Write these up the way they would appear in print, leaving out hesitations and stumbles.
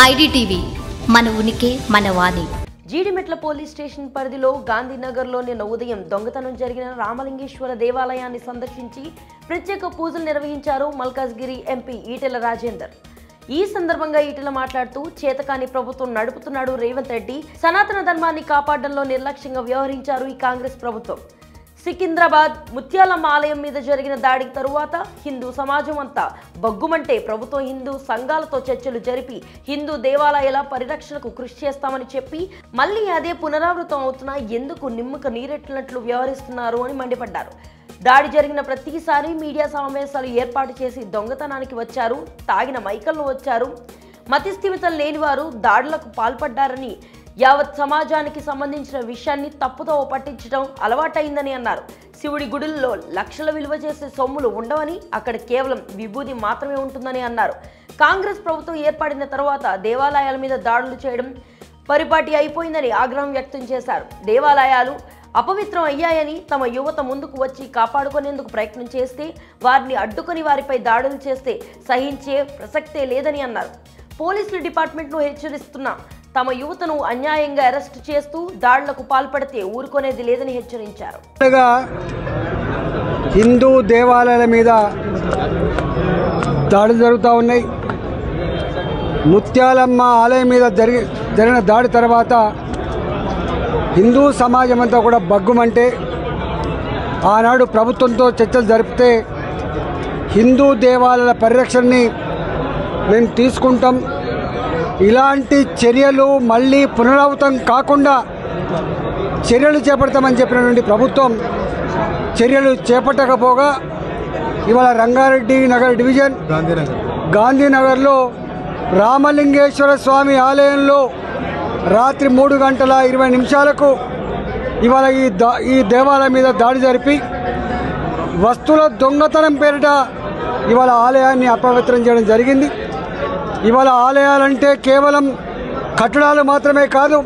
IDTV మన ఉనికి మన వాణి. జీడిమెట్ల పోలీస్ స్టేషన్ పరిధిలో గాంధీనగర్లో నిన్న ఉదయం దొంగతనం జరిగిన రామలింగేశ్వర దేవాలయాన్ని సందర్శించి ప్రత్యేక పూజలు నిర్వహించారు మల్కాజ్గిరి ఎంపీ ఈటెల రాజేందర్. ఈ సందర్భంగా ఈటెల మాట్లాడుతూ చేతకాని ప్రభుత్వం నడుపుతున్నాడు రేవంత్ రెడ్డి, సనాతన ధర్మాన్ని కాపాడడంలో నిర్లక్ష్యంగా వ్యవహరించారు ఈ కాంగ్రెస్ ప్రభుత్వం. సికింద్రాబాద్ ముత్యాలమ్మ ఆలయం మీద జరిగిన దాడికి తరువాత హిందూ సమాజం అంతా బగ్గుమంటే ప్రభుత్వం హిందూ సంఘాలతో చర్చలు జరిపి హిందూ దేవాలయాల పరిరక్షణకు కృషి చేస్తామని చెప్పి మళ్ళీ అదే పునరావృతం అవుతున్నా ఎందుకు నిమ్మక నీరెట్టినట్లు వ్యవహరిస్తున్నారు అని మండిపడ్డారు. దాడి జరిగిన ప్రతిసారి మీడియా సమావేశాలు ఏర్పాటు చేసి దొంగతనానికి వచ్చారు, తాగిన మైకల్లో వచ్చారు, మతిస్థిమితం లేనివారు దాడులకు పాల్పడ్డారని, యావత్ సమాజానికి సంబంధించిన విషయాన్ని తప్పుతో పట్టించడం అలవాటైందని అన్నారు. శివుడి గుడుల్లో లక్షల విలువ చేసే సొమ్ములు ఉండవని, అక్కడ కేవలం విభూది మాత్రమే ఉంటుందని అన్నారు. కాంగ్రెస్ ప్రభుత్వం ఏర్పడిన తర్వాత దేవాలయాల మీద దాడులు చేయడం పరిపాటి అయిపోయిందని ఆగ్రహం వ్యక్తం చేశారు. దేవాలయాలు అపవిత్రం అయ్యాయని తమ యువత ముందుకు వచ్చి కాపాడుకునేందుకు ప్రయత్నం చేస్తే వారిని అడ్డుకొని వారిపై దాడులు చేస్తే సహించే ప్రసక్తే లేదని అన్నారు. పోలీసుల డిపార్ట్మెంట్ను హెచ్చరిస్తున్న తమ యువతను అన్యాయంగా అరెస్ట్ చేస్తూ దాడులకు పాల్పడితే ఊరుకునేది లేదని హెచ్చరించారు. హిందూ దేవాలయాల మీద దాడులు జరుగుతూ ఉన్నాయి. ముత్యాలమ్మ ఆలయం మీద జరిగిన దాడి తర్వాత హిందూ సమాజం అంతా కూడా బగ్గుమంటే ఆనాడు ప్రభుత్వంతో చర్చలు జరిపితే హిందూ దేవాలయాల పరిరక్షణని మేము తీసుకుంటాం, ఇలాంటి చర్యలు మళ్ళీ పునరావృతం కాకుండా చర్యలు చేపడతామని చెప్పినటువంటి ప్రభుత్వం చర్యలు చేపట్టకపోగా ఇవాళ రంగారెడ్డి నగర్ డివిజన్ గాంధీనగర్లో రామలింగేశ్వర స్వామి ఆలయంలో రాత్రి 3:20 ఇవాళ ఈ దేవాలయం మీద దాడి జరిపి వస్తువుల దొంగతనం పేరిట ఇవాళ ఆలయాన్ని అపవిత్రం చేయడం జరిగింది. ఇవాళ ఆలయాలంటే కేవలం కట్టడాలు మాత్రమే కాదు,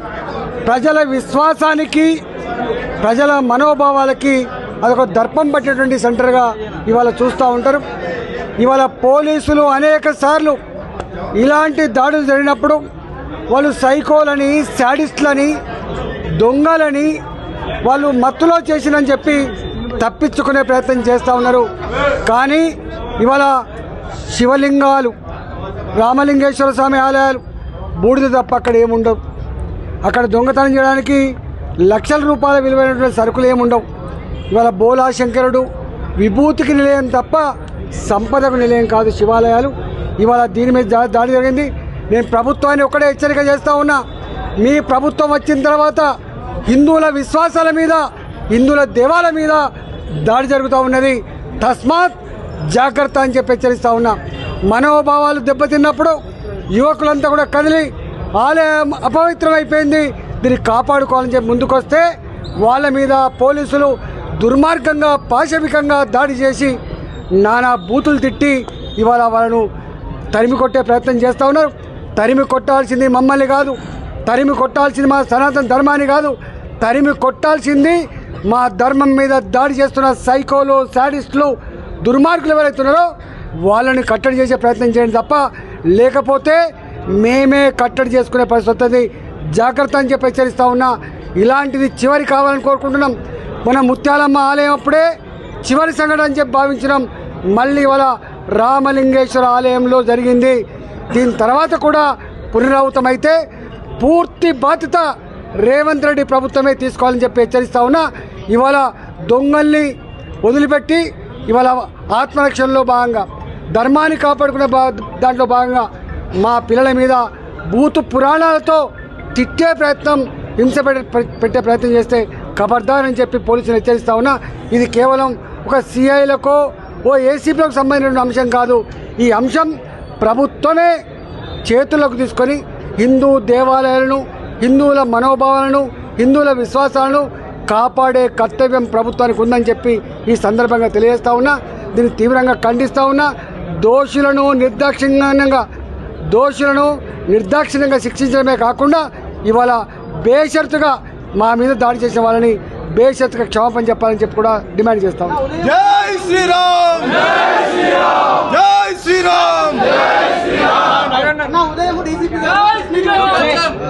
ప్రజల విశ్వాసానికి, ప్రజల మనోభావాలకి అదొక దర్పం పట్టేటువంటి సెంటర్గా ఇవాళ చూస్తూ ఉంటారు. ఇవాళ పోలీసులు అనేక సార్లు ఇలాంటి దాడులు జరిగినప్పుడు వాళ్ళు సైకోలని, శాడిస్ట్లని, దొంగలని వాళ్ళు మత్తులో చేసినని చెప్పి తప్పించుకునే ప్రయత్నం చేస్తూ ఉన్నారు. కానీ ఇవాళ శివలింగాలు, రామలింగేశ్వర స్వామి ఆలయాలు బూడిద తప్ప అక్కడ ఏముండవు. అక్కడ దొంగతనం చేయడానికి లక్షల రూపాయల విలువైనటువంటి సరుకులు ఏముండవు. ఇవాళ బోలాశంకరుడు విభూతికి నిలయం తప్ప సంపదకు నిలయం కాదు శివాలయాలు. ఇవాళ దీని మీద దాడి జరిగింది. నేను ప్రభుత్వాన్ని ఒకటే హెచ్చరిక చేస్తూ ఉన్నా, మీ ప్రభుత్వం వచ్చిన తర్వాత హిందువుల విశ్వాసాల మీద, హిందువుల దేవాల మీద దాడి జరుగుతూ ఉన్నది. తస్మాత్ జాగ్రత్త అని చెప్పి హెచ్చరిస్తూ ఉన్నా. మనోభావాలు దెబ్బతిన్నప్పుడు యువకులంతా కూడా కదిలి ఆలయం అపవిత్రమైపోయింది, దీన్ని కాపాడుకోవాలని చెప్పి ముందుకొస్తే వాళ్ళ మీద పోలీసులు దుర్మార్గంగా, పాశవికంగా దాడి చేసి నానా బూతులు తిట్టి ఇవాళ వాళ్ళను తరిమి కొట్టే ప్రయత్నం చేస్తూ ఉన్నారు. తరిమి కొట్టాల్సింది మమ్మల్ని కాదు, తరిమి కొట్టాల్సింది మా సనాతన ధర్మాన్ని కాదు, తరిమి కొట్టాల్సింది మా ధర్మం మీద దాడి చేస్తున్న సైకోలు, శాడిస్టులు, దుర్మార్గులు ఎవరైతున్నారో వాళ్ళని కట్టడి చేసే ప్రయత్నం చేయండి తప్ప, లేకపోతే మేమే కట్టడి చేసుకునే పరిస్థితి వస్తుంది. జాగ్రత్త అని చెప్పి హెచ్చరిస్తూ ఉన్నా. ఇలాంటిది చివరి కావాలని కోరుకుంటున్నాం. మన ముత్యాలమ్మ ఆలయం అప్పుడే చివరి సంఘటన అని చెప్పి భావించినాం. మళ్ళీ ఇవాళ రామలింగేశ్వర ఆలయంలో జరిగింది. దీని తర్వాత కూడా పునరావృతమైతే పూర్తి బాధ్యత రేవంత్ రెడ్డి ప్రభుత్వమే తీసుకోవాలని చెప్పి హెచ్చరిస్తూ ఉన్నా. ఇవాళ దొంగల్ని వదిలిపెట్టి ఇవాళ ఆత్మరక్షణలో భాగంగా, ధర్మాన్ని కాపాడుకునే దాంట్లో భాగంగా మా పిల్లల మీద భూతు పురాణాలతో తిట్టే ప్రయత్నం, హింస పెట్టే ప్రయత్నం చేస్తే ఖబర్దార్ అని చెప్పి పోలీసులు హెచ్చరిస్తూ ఉన్నా. ఇది కేవలం ఒక సిఐలకో ఓ ఏసీపీలకు సంబంధించిన అంశం కాదు. ఈ అంశం ప్రభుత్వమే చేతుల్లోకి తీసుకొని హిందూ దేవాలయాలను, హిందువుల మనోభావాలను, హిందువుల విశ్వాసాలను కాపాడే కర్తవ్యం ప్రభుత్వానికి ఉందని చెప్పి ఈ సందర్భంగా తెలియజేస్తూ ఉన్నా. దీన్ని తీవ్రంగా ఖండిస్తూ ఉన్నా. దోషులను నిర్దాక్షిణ్యంగా శిక్షించడమే కాకుండా ఇవాళ బేషరతుగా మా మీద దాడి చేసిన వాళ్ళని బేషరతుగా క్షమాపణ చెప్పాలని చెప్పి కూడా డిమాండ్ చేస్తాం. జై శ్రీరామ్, జై శ్రీరామ్, జై శ్రీరామ్.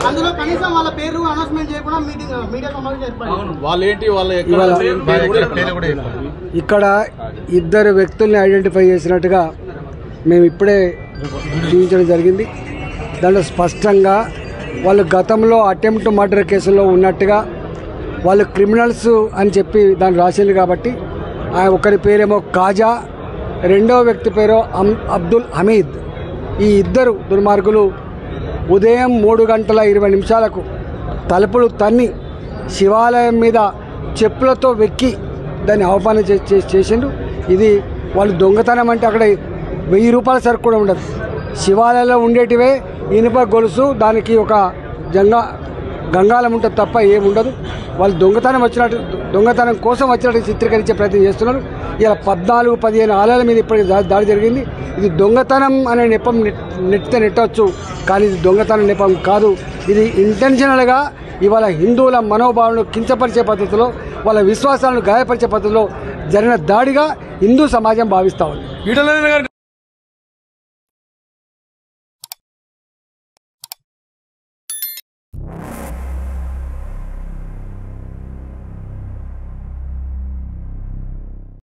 అందులో కనీసం వాళ్ళ పేరు అనౌన్స్మెంట్ చేయకుండా మీడియా సమావేశం ఏర్పడింది. వాళ్ళేంటి వాళ్ళ ఇక్కడ ఇద్దరు వ్యక్తుల్ని ఐడెంటిఫై చేసినట్టుగా మేము ఇప్పుడే చూపించడం జరిగింది. దాంట్లో స్పష్టంగా వాళ్ళు గతంలో అటెంప్ట్ మర్డర్ కేసులో ఉన్నట్టుగా వాళ్ళు క్రిమినల్స్ అని చెప్పి దాన్ని రాసింది కాబట్టి ఒకరి పేరేమో కాజా, రెండో వ్యక్తి పేరు అబ్దుల్ హమీద్. ఈ ఇద్దరు దుర్మార్గులు ఉదయం 3:20 తలుపులు తన్ని శివాలయం మీద చెప్పులతో వెక్కి దాన్ని ఆహ్వానం చేసిండు. ఇది వాళ్ళు దొంగతనం అంటే అక్కడ 1000 రూపాయల సరుకు కూడా ఉండదు. శివాలయంలో ఉండేటివే ఇనుప గొలుసు, దానికి ఒక గంగాలం ఉంటుంది తప్ప ఏముండదు. వాళ్ళు దొంగతనం కోసం వచ్చినట్టు చిత్రీకరించే ప్రయత్నం చేస్తున్నారు. ఇలా 14-15 ఆలయాల మీద ఇప్పటికి దాడి జరిగింది. ఇది దొంగతనం అనే నెపం నెట్టవచ్చు, కానీ ఇది దొంగతనం నెపం కాదు. ఇది ఇంటెన్షనల్గా ఇవాళ హిందువుల మనోభావాలను కించపరిచే పద్ధతిలో, వాళ్ళ విశ్వాసాలను గాయపరిచే పద్ధతిలో జరిగిన దాడిగా హిందూ సమాజం భావిస్తూ ఉంది.